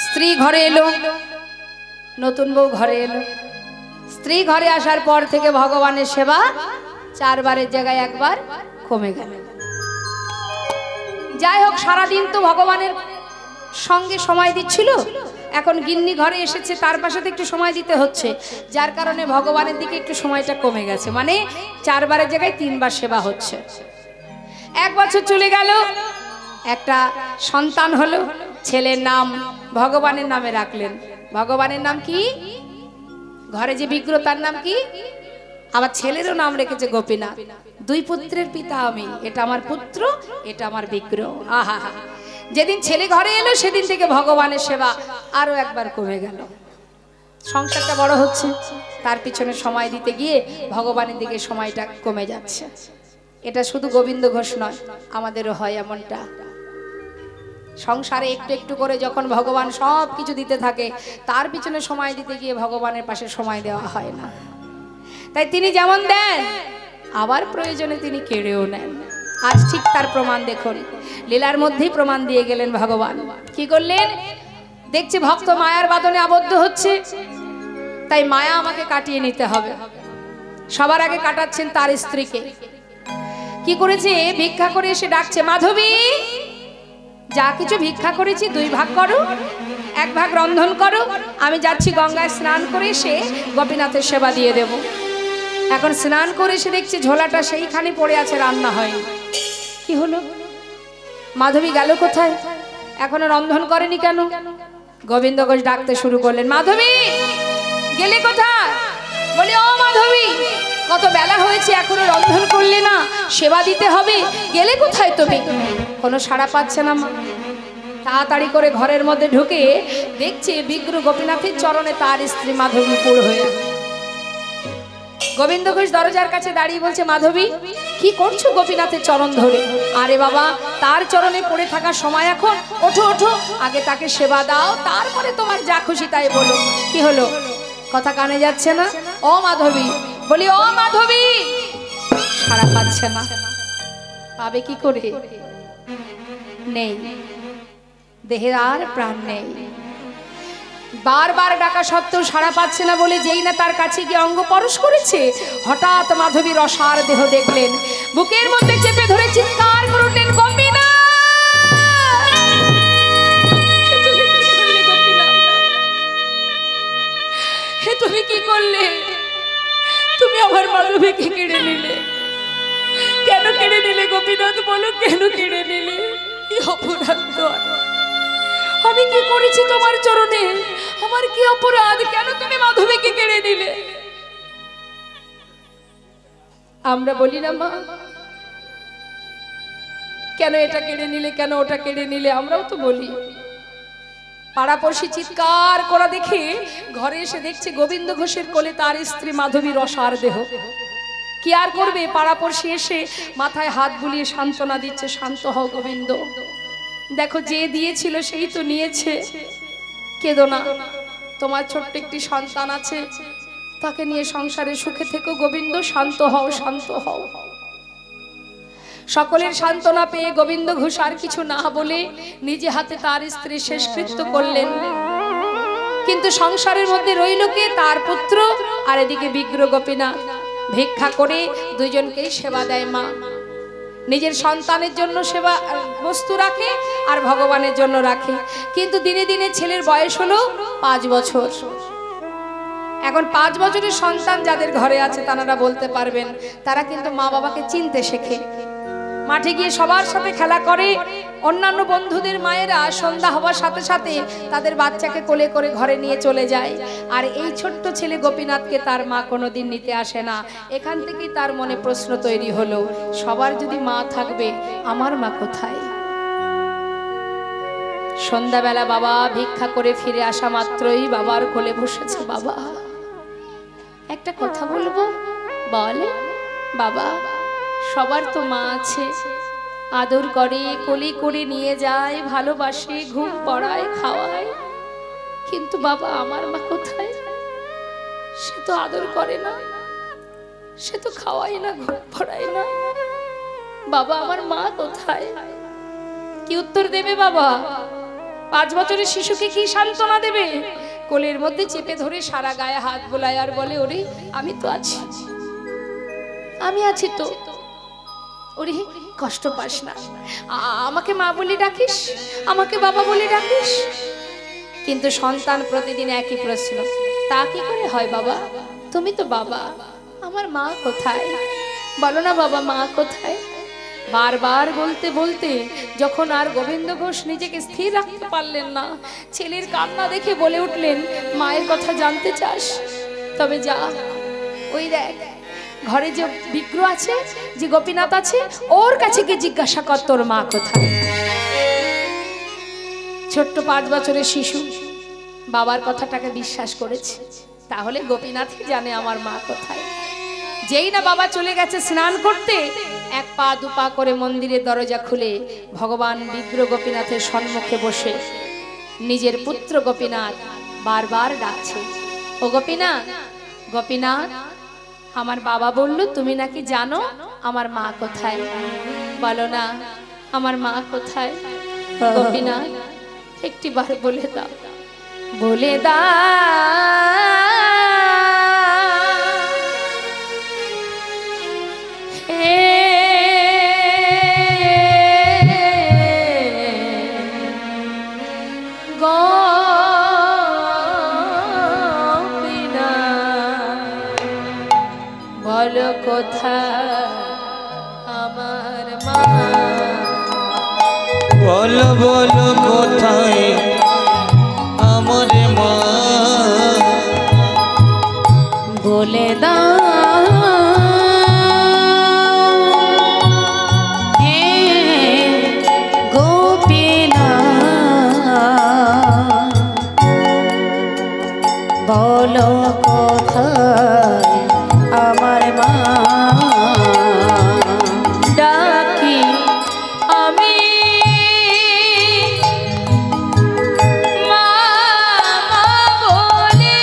S1: স্ত্রী ঘরে এলো, নতুন বউ ঘরে এলো। স্ত্রী ঘরে আসার পর থেকে ভগবানের সেবা 4 বারের জায়গায় 1 বার কমে গেল। যাই হোক, সারাদিন তো ভগবানের সঙ্গে সময় দিচ্ছিল, এখন গিন্নি ঘরে এসেছে, তার পাশে তো একটু সময় দিতে হচ্ছে, যার কারণে ভগবানের দিকে একটু সময়টা কমে গেছে। মানে 4 বারের জায়গায় 3 বার সেবা হচ্ছে। 1 বছর চলে গেল, একটা সন্তান হলো, ছেলের নাম ভগবানের নামে রাখলেন। ভগবানের নাম কি? ঘরে যে বিগ্রহ তার নাম কি? আবার ছেলেরও নাম রেখেছে গোপীনাথ। 2 পুত্রের পিতা আমি, এটা আমার পুত্র, এটা আমার বিগ্রহ। আহা হা। যেদিন ছেলে ঘরে এলো সেদিন থেকে ভগবানের সেবা আরো 1 বার কমে গেল। সংসারটা বড় হচ্ছে, তার পিছনে সময় দিতে গিয়ে ভগবানের দিকে সময়টা কমে যাচ্ছে। এটা শুধু গোবিন্দ ঘোষ নয়, আমাদেরও হয় এমনটা। সংসারে একটু একটু করে যখন ভগবান সব কিছু দিতে থাকে, তার পিছনে সময় দিতে গিয়ে ভগবানের পাশে সময় দেওয়া হয় না। তাই তিনি যেমন দেন, আবার প্রয়োজনে তিনি কেড়েও নেন। আজ ঠিক তার প্রমাণ দেখুন, লীলার মধ্যেই প্রমাণ দিয়ে গেলেন ভগবান। কি করলেন? দেখছি ভক্ত মায়ার বাঁধনে আবদ্ধ হচ্ছে, তাই মায়া আমাকে কাটিয়ে নিতে হবে। সবার আগে কাটাচ্ছেন তার স্ত্রীকে। কি করেছে? ভিক্ষা করে এসে ডাকছে, মাধবী, যা কিছু ভিক্ষা করেছি 2 ভাগ করো, 1 ভাগ রন্ধন করো, আমি যাচ্ছি গঙ্গায় স্নান করে এসে গোপীনাথের সেবা দিয়ে দেব। এখন স্নান করে এসে দেখছি ঝোলাটা সেইখানে পড়ে আছে, রান্না হয়নি। কি হলো? মাধবী গেল কোথায়? এখনো রন্ধন করেনি কেন? গোবিন্দ ঘোষ ডাকতে শুরু করলেন, মাধবী গেলে কোথায়? বলি, ও মাধবী, কত বেলা হয়েছে, এখনো রন্ধন করলে না, সেবা দিতে হবে, গেলে কোথায় তুমি? কোনো সাড়া পাচ্ছে না মা। তাড়াতাড়ি করে ঘরের মধ্যে ঢুকে দেখছে বিগ্রহ গোপীনাথের চরণে তার স্ত্রী মাধবী পুর হয়ে। গোবিন্দ ঘোষ দরজার কাছে দাঁড়িয়ে বলছে, মাধবী কি করছো গোপীনাথের চরণ ধরে? আরে বাবা, তার চরণে পড়ে থাকার সময় এখন, ওঠো ওঠো, আগে তাকে সেবা দাও, তারপরে তোমার যা খুশি তাই বলো। কি হলো? কথা কানে যাচ্ছে না? ও মাধবী। বলি, ও মাধবী, সাড়া পাচ্ছে না। পাবে কি করে? নেই, দেহের আর প্রাণ নেই। বারবার ডাকা সত্ত্বেও সাড়া পাচ্ছে না বলে যেই না তার কাছে গিয়ে অঙ্গ পরশ করেছে, হঠাৎ মাধবীর অসার দেহ দেখলেন। বুকের মধ্যে চেপে ধরে চিৎকার করে উঠলেন, গোপীনাথ! হে তুমি কি করলে? তুমি আমার মাধবীকে কেড়ে নিলে। কেন কেড়ে নিলে গোপীনাথ? বলো, কেন কেড়ে নিলে? কি অপরাধ! আমি কি করেছি তোমার চরণে? আমার কি অপরাধ? কেন তুমি মাধবীকে কেড়ে নিলে? আমরা বলি না মা, কেন এটা কেড়ে নিলে, কেন ওটা কেড়ে নিলে? আমরাও তো বলি। পাড়াপড়শি চিৎকার করা দেখে ঘরে এসে দেখছে গোবিন্দ ঘোষের কোলে তার স্ত্রী মাধবীর অসার দেহ। কি আর করবে? পাড়াপড়শি এসে মাথায় হাত বুলিয়ে সান্ত্বনা দিচ্ছে, শান্ত হও গোবিন্দ, দেখো যে দিয়েছিল সেই তো নিয়েছে, কেঁদো না, তোমার ছোট্ট একটি সন্তান আছে, তাকে নিয়ে সংসারে সুখে থেকো গোবিন্দ, শান্ত হও, শান্ত হও। সকলের সান্ত্বনা পেয়ে গোবিন্দ ঘোষ আর কিছু না বলে নিজে হাতে তার স্ত্রী শেষকৃত্য করলেন। কিন্তু সংসারের মধ্যে রইল কে? তার পুত্র, আর এদিকে বিগ্রহ গোপীনাথ ভিক্ষা করে দুইজনকেই সেবা দেয় মা। নিজের সন্তানের জন্য সেবা বস্তু রাখে আর ভগবানের জন্য রাখে। কিন্তু দিনে দিনে ছেলের বয়স হলো 5 বছর। এখন 5 বছরের সন্তান যাদের ঘরে আছে তারা বলতে পারবেন, তারা কিন্তু মা বাবাকে চিনতে শেখে। মাঠে গিয়ে সবার সাথে খেলা করে। অন্যান্য বন্ধুদের মায়েরা সন্ধ্যা হওয়ার সাথে সাথে তাদের বাচ্চাকে কোলে করে ঘরে নিয়ে চলে যায়। আর এই ছোট্ট ছেলে গোপীনাথকে তার মা কোনোদিন নিতে আসে না। এখান থেকেই তার মনে প্রশ্ন তৈরি হলো, সবার যদি মা থাকবে, আমার মা কোথায়? সন্ধ্যাবেলা বাবা ভিক্ষা করে ফিরে আসা মাত্রই বাবার কোলে বসেছে। বাবা, একটা কথা বলবো? বলে। বাবা, সবার তো মা আছে, আদর করে, কোলে করে নিয়ে যায়, ভালোবাসে, ঘুম পড়ায়, খাওয়ায়, কিন্তু বাবা আমার মা কোথায়? সে তো আদর করে না, সে তো খাওয়ায় না, ঘুম পড়ায় না। বাবা আমার মা কোথায়? কি উত্তর দেবে বাবা? 5 বছরের শিশুকে কি সান্ত্বনা দেবে? কোলের মধ্যে চেপে ধরে সারা গায়ে হাত বোলায় আর বলে, ওরে আমি তো আছি, আমি আছি তো, ওরে কষ্ট পাস না, আমাকে মা বলে ডাকিস, আমাকে বাবা বলে ডাকিস। কিন্তু সন্তান প্রতিদিন একই প্রশ্ন, তা কি করে হয় বাবা? তুমি তো বাবা, আমার মা কোথায়? বলো না বাবা, মা কোথায়? বারবার বলতে বলতে যখন আর গোবিন্দ ঘোষ নিজেকে স্থির রাখতে পারলেন না, ছেলের কান্না দেখে বলে উঠলেন, মায়ের কথা জানতে চাস? তবে যা, ওই দেখ ঘরে যে বিগ্রহ আছে, যে গোপীনাথ আছে, ওর কাছে গিয়ে জিজ্ঞাসা কর তোর মা কোথায়। ছোট্ট 5 বছরের শিশু বাবার কথাটাকে বিশ্বাস করেছে, তাহলে গোপীনাথই জানে আমার মা কোথায়। যেই না বাবা চলে গেছে স্নান করতে, 1 পা 2 পা করে মন্দিরের দরজা খুলে ভগবান বিগ্রহ গোপীনাথের সম্মুখে বসে নিজের পুত্র গোপীনাথ বারবার ডাকছে, ও গোপীনাথ, গোপীনাথ, আমার বাবা বলল তুমি নাকি জানো আমার মা কোথায়, বলো না আমার মা কোথায়? গোপীনাথ একটি বার বলে দাও, বলে দাও। বলো কোথায় আমার মা?
S3: বলো বলো কোথায় আমার মা?
S2: বলে দাও হে গোপীনাথ, বলো কোথায় আমার মা?
S1: ডাকি আমি মা বলে,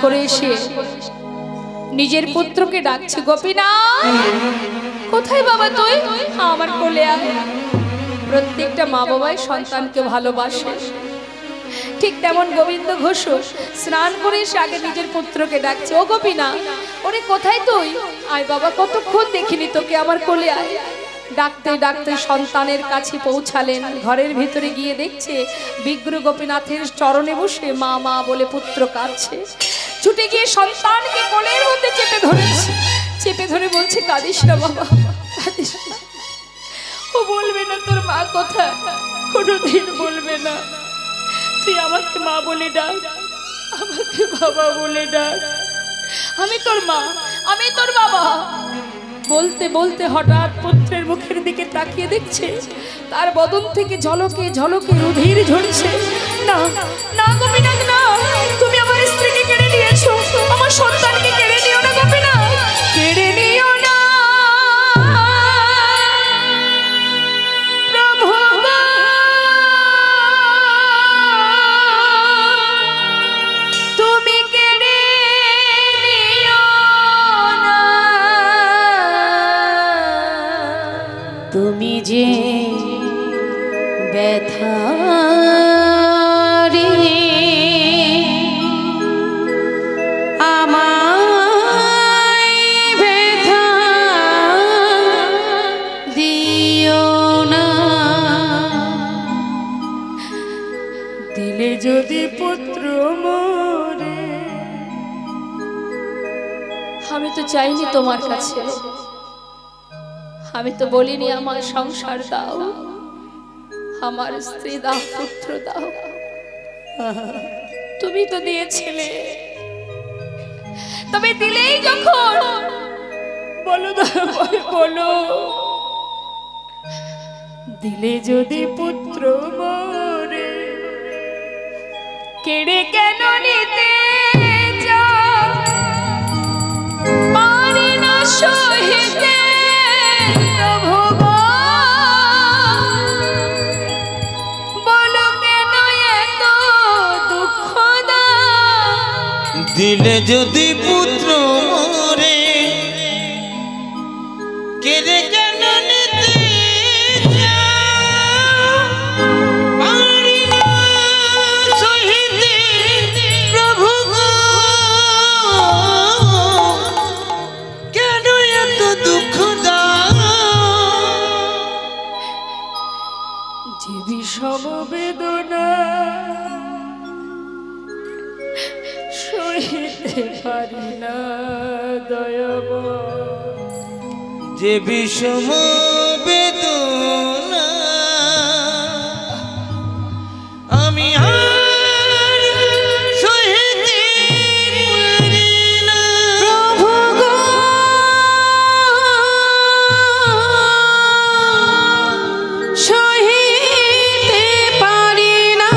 S1: করে এসে নিজের পুত্রকে ডাকছে, গোপীনাথ কোথায় বাবা তুই? আমার কোলে আয়। প্রত্যেকটা মা বাবাই সন্তানকে ভালোবাসে, ঠিক তেমন গোবিন্দ ঘোষ স্নান করে এসে আগে নিজের পুত্রকে ডাকছে, ও গোপীনাথ, ওরে কোথায় তুই? আয় বাবা, কতক্ষণ দেখিনি তোকে, আমার কোলে আয়। ডাকতে ডাকতে সন্তানের কাছে পৌঁছালেন। ঘরের ভিতরে গিয়ে দেখছে বিগ্র গোপীনাথের চরণে বসে মা মা বলে পুত্র কাঁদছে। ছুটে গিয়ে সন্তানকে কোলের মধ্যে চেপে ধরেছে, চেপে ধরে বলছে, কাঁদিস না বাবা, কাঁদিস না। ও বলবে না তোর মা কোথায়? কোনোদিন বলবে না। তুই আমাকে মা বলে ডাক, আমাকে বাবা বলে ডাক, আমি তোর মা, আমি তোর বাবা। বলতে বলতে হঠাৎ পুত্রের মুখের দিকে তাকিয়ে দেখছে তার বদন থেকে ঝলকে ঝলকে রুধির ঝরছে। না না গোপীনাথ, না, তুমি আমার স্ত্রীকে কেড়ে নিয়েছো, আমার সন্তানকে কেড়ে নিও না গোপীনাথ, কেড়ে নিও না প্রভু। তুমি কেড়ে নিও না,
S2: তুমি যে ব্যথা রে আমায় ব্যথা দিও না।
S1: দিলে যদি পুত্র মোরে, আমি তো চাইনি তোমার কাছে, আমি তো বলিনি আমার সংসার দাও, আমার স্ত্রী দাও, পুত্র দাও, তুমি তো দিয়েছিলে। তবে দিলেই যখন, বলো বলো, দিলে যদি পুত্র মোরে, কেড়ে কেন নিতে যাও? পারি না সহিতে প্রভু গো, বলো কেন এত দুঃখ দাও?
S3: দিলে যদি পুত্র মোরে, কেড়ে কেন নিতে যাও? পারি না সহিতে প্রভু গো, কেন এত দুঃখ দাও?
S1: যে বিষম বেদনা সহিতে পারি না দয়াময়,
S3: যে বিষম বেদনা আমি আর সহিতে পারি না
S2: প্রভু গো, সহিতে পারি না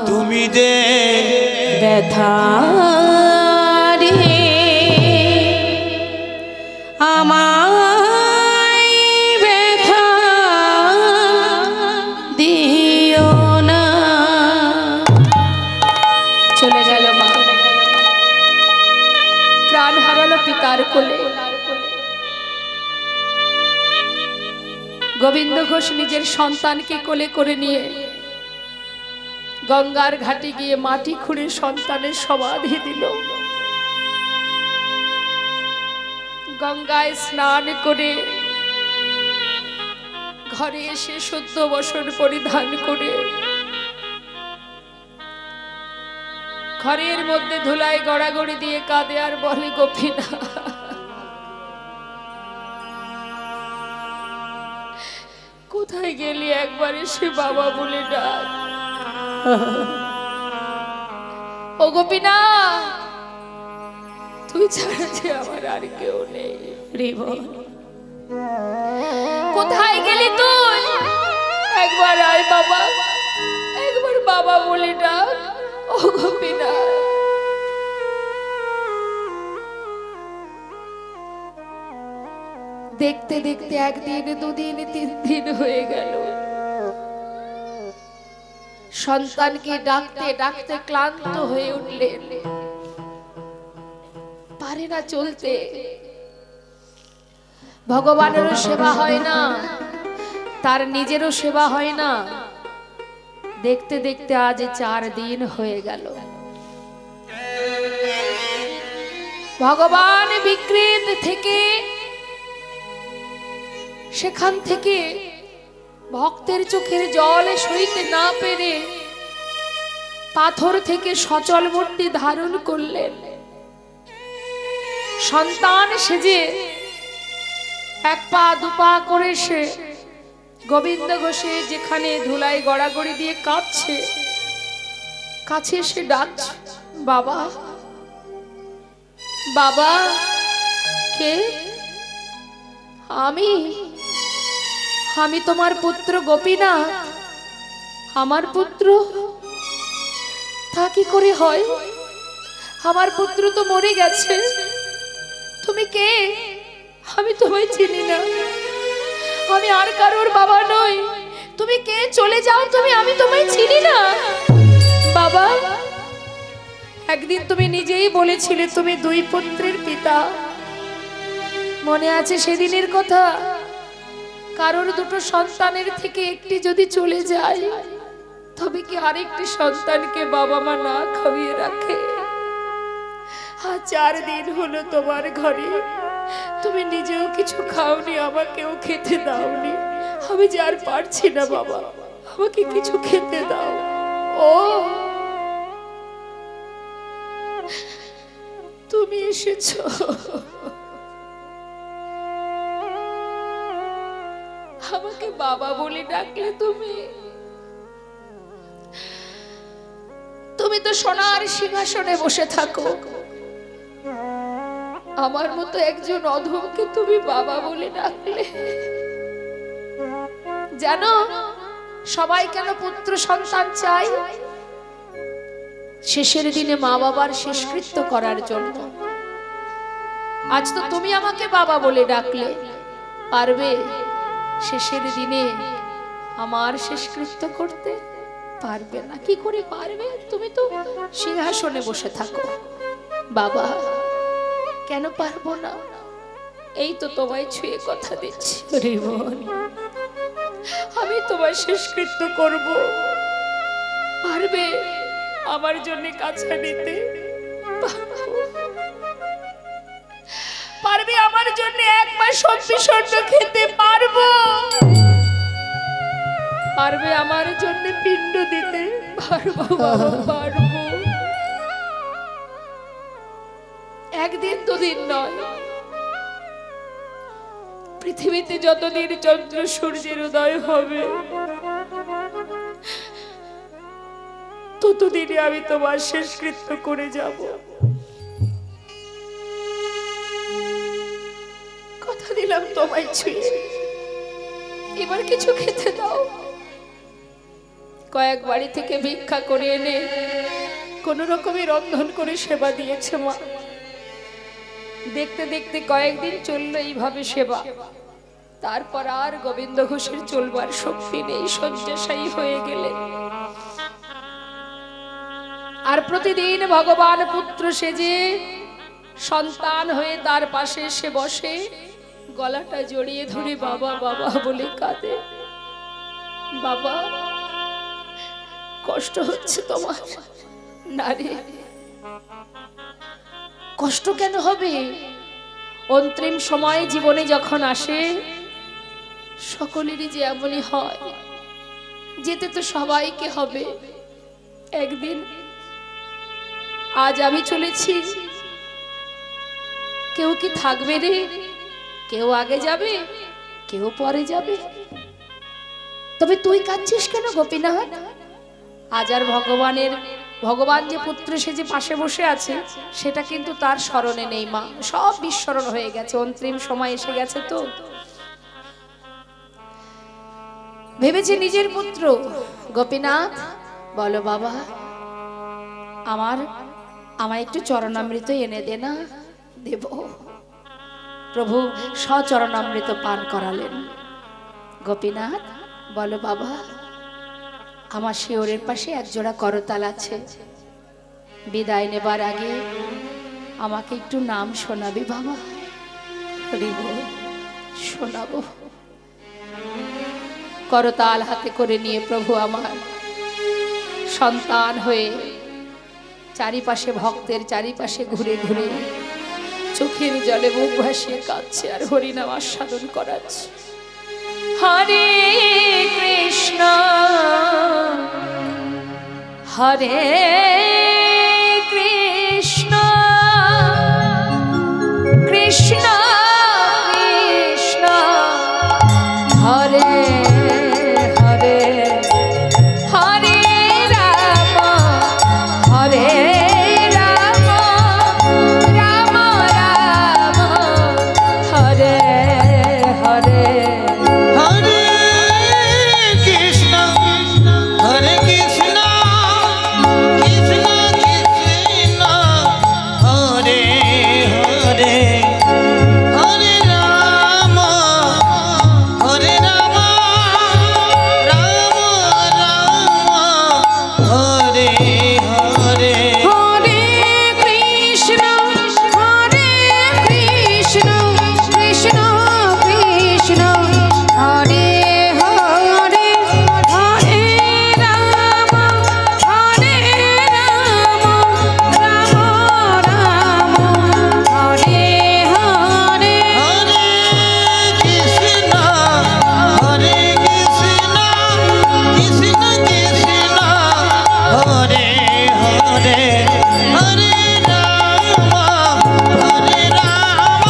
S3: তুমি যে
S2: ব্যথা রে আমায় ব্যথা দিও না।
S1: চলে গেল মা, প্রাণ হারালো পিতার কোলে। গোবিন্দ ঘোষ নিজের সন্তানকে কোলে করে নিয়ে গঙ্গার ঘাটে গিয়ে মাটি খুঁড়ে সন্তানের সমাধি দিল। গঙ্গায় স্নান করে ঘরে এসে শুদ্ধ বসন পরিধান করে ঘরের মধ্যে ধুলায় গড়াগড়ি দিয়ে কাঁদে আর বলে, গোপীনাথ কোথায় গেলি? একবার এসে বাবা বলে ডাক। ও গোপীনাথ, তুই ছাড়া যে আমার আর কেউ নেই। কোথায় গেলি তুই? একবার আয় বাবা, একবার বাবা বলে ডাক। ও গোপীনাথ, দেখতে দেখতে একদিন, দুদিন, 3 দিন হয়ে গেল। সন্তানকে ডাকতে ডাকতে ক্লান্ত হয়ে উঠলেন, পারে না চলতে। ভগবানেরও সেবা হয় না, তার নিজেরও সেবা হয় না। দেখতে দেখতে আজ 4 দিন হয়ে গেল। ভগবান বিকৃত থেকে সেখান থেকে ভক্তের চোখের জল সইতে না পেরে পাথর থেকে সচল মূর্তি ধারণ করলেন। সন্তান সেজে 1 পা 2 পা করে সে গোবিন্দ ঘোষে যেখানে ধুলায় গড়াগড়ি দিয়ে কাঁদছে, কাছে এসে ডাকছে, বাবা বাবা। কে? আমি তোমার পুত্র গোপীনাথ। আমার পুত্র? তা কি করে হয়? আমার পুত্র তো মরে গেছে। তুমি কে? আমি তোমায় চিনি না, আমি আর কারোর বাবা নই। তুমি কে? চলে যাও তুমি, আমি তোমায় চিনি না। বাবা, একদিন তুমি নিজেই বলেছিলে তুমি 2 পুত্রের পিতা। মনে আছে সেদিনের কথা? কারোর 2টো সন্তানের থেকে একটি যদি চলে যায়, তবে কি আরেকটি সন্তানকে বাবা মা না খাইয়ে রাখে? আজ 4 দিন হলো তোমার ঘরে, তুমি নিজেও কিছু খাওনি, আমাকেও খেতে দাওনি। আমি যে আর পারছি না বাবা, আমাকে কিছু খেতে দাও। ও তুমি এসেছো। আমাকে বাবা বলে ডাকলে তুমি। তুমি তো সোনার সিংহাসনে বসে থাকো, আমার মতো একজন অধমকে তুমি বাবা বলে ডাকলে। জানো সবাই কেন পুত্র সন্তান চাই? শেষের দিনে মা বাবার শেষকৃত্য করার জন্য। আজ তো তুমি আমাকে বাবা বলে ডাকলে, পারবে শেষের দিনে আমার শেষকৃত্য করতে? পারবে না। কি করে পারবে? তুমি তো সিংহাসনে বসে থাকো। বাবা, কেন পারবো না? এই তো তোমায় ছুঁয়ে কথা দিচ্ছি, আমি তোমার শেষকৃত্য করব। পারবে আমার জন্য কাছা নিতে? পারবে আমার জন্য 1 মাস সবজি সর্ষ খেতে? পারবো। পারবে আমার জন্য পিণ্ড দিতে? পারবো বাবা, পারবো। 1 দিন 2 দিন নয়, পৃথিবীতে যতদিন চন্দ্র সূর্যের উদয় হবে ততদিনে আমি তোমার শেষকৃত্য করে যাব। কথা দিলাম তোমায় ছুঁয়ে। এবার কিছু খেতে দাও। কয়েক বাড়ি থেকে ভিক্ষা করে এনে কোন রকমে রন্ধন করে সেবা দিয়েছে মা। দেখতে দেখতে কয়েকদিন চললো এইভাবে সেবা। তারপর আর গোবিন্দ ঘোষের চলবার শক্তি নেই, শয্যাশায়ী হয়ে গেলেন। আর প্রতিদিন ভগবান পুত্র সেজে সন্তান হয়ে তার পাশে এসে বসে, গলাটা জড়িয়ে ধরে বাবা বাবা বলে কাঁদে। বাবা, কষ্ট হচ্ছে তোমার? না রে, কষ্ট কেন হবে? অন্তিম সময়ে জীবনে যখন আসে সকলেরই যে এমনই হয়। যেতে তো সবাইকে হবে একদিন। আজ আমি চলেছি, কেউ কি থাকবে রে? কেউ আগে যাবে, কেউ পরে যাবে। তবে তুই কাঁদছিস কেন গোপীনাথ? আজ আর ভগবান যে পুত্র সেজে পাশে বসে আছে সেটা কিন্তু তার স্মরণে নেই মা। সব বিস্মরণ হয়ে গেছে, অন্তিম সময় এসে গেছে। তো ভেবেছে নিজের পুত্র। গোপীনাথ, বলো বাবা, আমায় একটু চরণামৃত এনে দে না। দেব। প্রভু সচরণামৃত পান করালেন। গোপীনাথ, বলো বাবা, আমার শিওরের পাশে এক জোড়া করতাল আছে। বিদায় নেবার আগে আমাকে একটু নাম শোনাবি বাবা? হরি বল, শোনাবো। করতাল হাতে করে নিয়ে প্রভু আমার সন্তান হয়ে চারিপাশে ভক্তের চারিপাশে ঘুরে ঘুরে চোখের জলে মুখ ভাসিয়ে কাঁদছে আর হরিনাম আস্বাদন করাচ্ছে। হরে কৃষ্ণ হরে কৃষ্ণ কৃষ্ণ কৃষ্ণ হরে হরে হরে রাম হরে রাম রাম রাম হরে হরে
S3: হরে কৃষ্ণ হরে কৃষ্ণ কৃষ্ণ কৃষ্ণ হরে হরে হরে রাম হরে রাম রাম রাম হরে হরে
S2: হরে কৃষ্ণ হরে কৃষ্ণ কৃষ্ণ কৃষ্ণ হরে হরে হরে রাম হরে রাম রাম রাম হরে হরে
S3: হরে কৃষ্ণ হরে কৃষ্ণ কৃষ্ণ কৃষ্ণ হরে হরে হরে রাম হরে রাম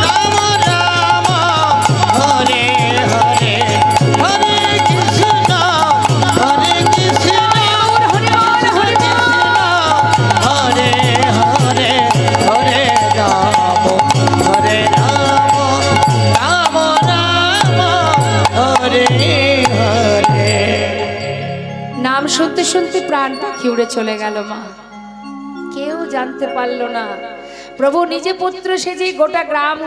S3: রাম রাম হরে হরে হরে কৃষ্ণ হরে কৃষ্ণ হরে হরে হরে হরে রাম হরে রাম রাম রাম হরে হরে।
S1: নাম শুনতে শুনতে প্রাণ পাখি উড়ে চলে গেল মা। কেউ জানতে পারলো না প্রভু নিজে পুত্র সেজে গোটা গ্রাম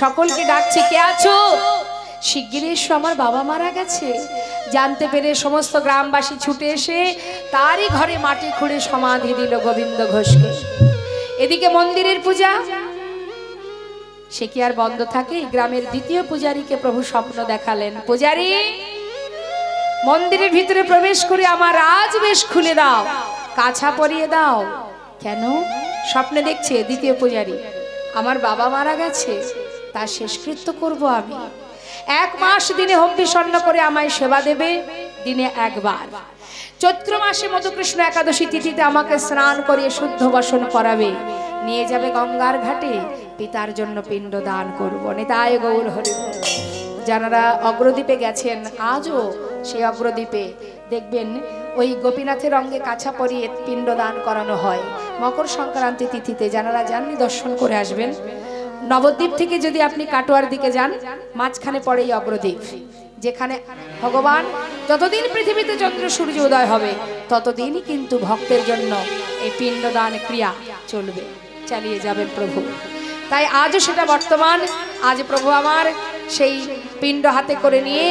S1: সকলকে ডাকছে, কে আছো? শিগগিরই এসো, আমার বাবা মারা গেছে। জানতে পেরে সমস্ত গ্রামবাসী ছুটে এসে তারই ঘরে মাটি খুঁড়ে সমাধি দিল গোবিন্দ ঘোষকে। এদিকে মন্দিরের পূজা সে কি আর বন্ধ থাকে? গ্রামের দ্বিতীয় পূজারীকে প্রভু স্বপ্ন দেখালেন, পূজারী মন্দিরের ভিতরে প্রবেশ করে আমার রাজবেশ খুলে দাও, কাছা পরিয়ে দাও। কেন? স্বপ্নে দেখছে দ্বিতীয় পূজারী আমার বাবা মারা গেছে, তার শেষকৃত্য করব আমি। 1 মাস দিনে হবিষণ্ণ করে আমায় সেবা দেবে, দিনে একবার। চৈত্র মাসে মধুকৃষ্ণ একাদশী তিথিতে আমাকে স্নান করিয়ে শুদ্ধ বসন করাবে, নিয়ে যাবে গঙ্গার ঘাটে, পিতার জন্য পিণ্ড দান করবো। নিতাই গৌর হরি। যারা অগ্রদ্বীপে গেছেন আজও সেই অগ্রদ্বীপে দেখবেন ওই গোপীনাথের অঙ্গে কাছা পরিয়ে পিণ্ড দান করানো হয় মকর সংক্রান্তি তিথিতে। যারা যাননি দর্শন করে আসবেন। নবদ্বীপ থেকে যদি আপনি কাটোয়ার দিকে যান, মাঝখানে পড়ে এই অগ্রদ্বীপ, যেখানে ভগবান যতদিন পৃথিবীতে চন্দ্র সূর্য উদয় হবে ততদিনই কিন্তু ভক্তের জন্য এই পিণ্ডদান ক্রিয়া চলবে, চালিয়ে যাবেন প্রভু। তাই আজও সেটা বর্তমান। আজ প্রভু আমার সেই পিণ্ড হাতে করে নিয়ে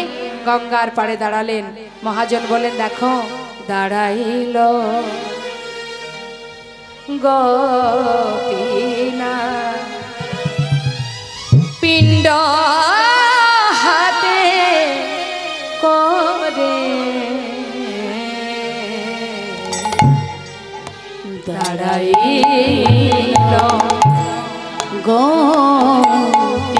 S1: গঙ্গার পাড়ে দাঁড়ালেন। মহাজন বলেন, দেখো দাঁড়াইল গোপীনা পিণ্ড হাতে করে, দাঁড়াইল গোপীনাথ।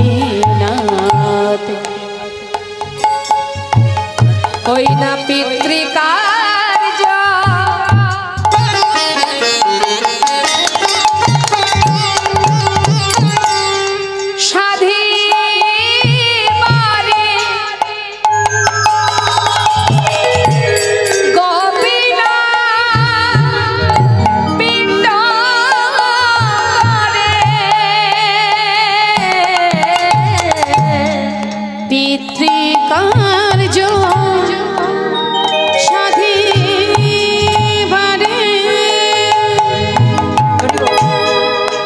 S1: ওই না পিতৃকার্য সাধিবারে গোপীনাথ পিণ্ড করে,
S2: পিতৃকার্য সাধিবারে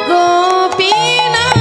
S2: গোপীনাথ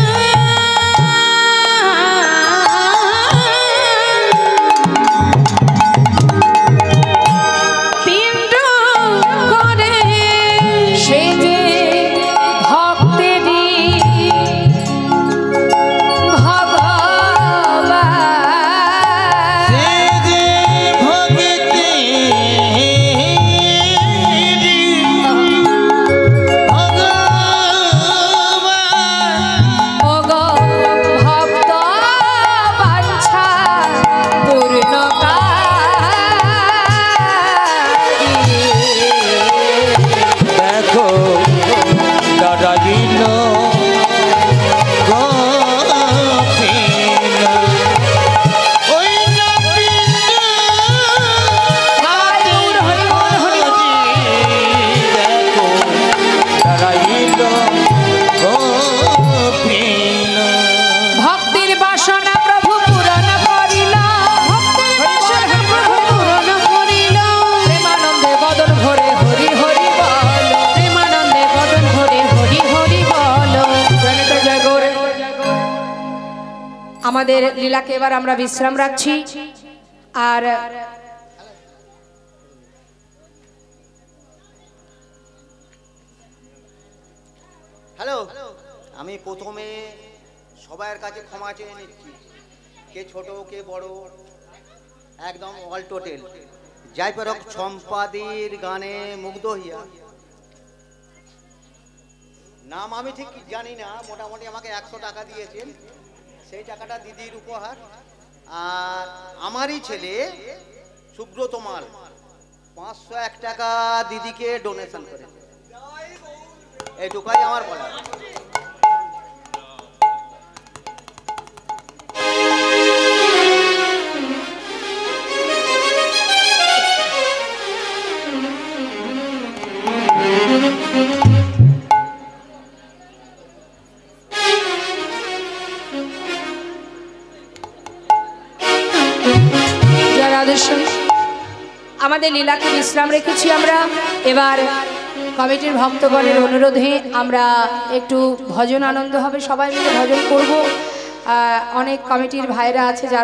S1: আমাদের লীলাকে এবার আমরা বিশ্রাম রাখছি। আর
S4: হ্যালো, আমি প্রথমে সবার কাছে ক্ষমা চেয়ে নিচ্ছি, কে ছোট কে বড়, একদম অল টোটেল। যাই পারক সম্পাদির গানে মুগ্ধ হইয়া, নাম আমি ঠিক জানি না, মোটামুটি আমাকে 100 টাকা দিয়েছেন, সেই টাকাটা দিদির উপহার। আর আমারই ছেলে সুব্রত মাল 501 টাকা দিদিকে ডোনেশন করে, এইটুকাই আমার বলা।
S1: আমাদের লীলাকে বিশ্রাম রেখেছি আমরা। এবার কমিটির ভক্তগণের অনুরোধে আমরা একটু ভজন আনন্দ হবে, সবাই মিলে ভজন করব। অনেক কমিটির ভাইরা আছে যারা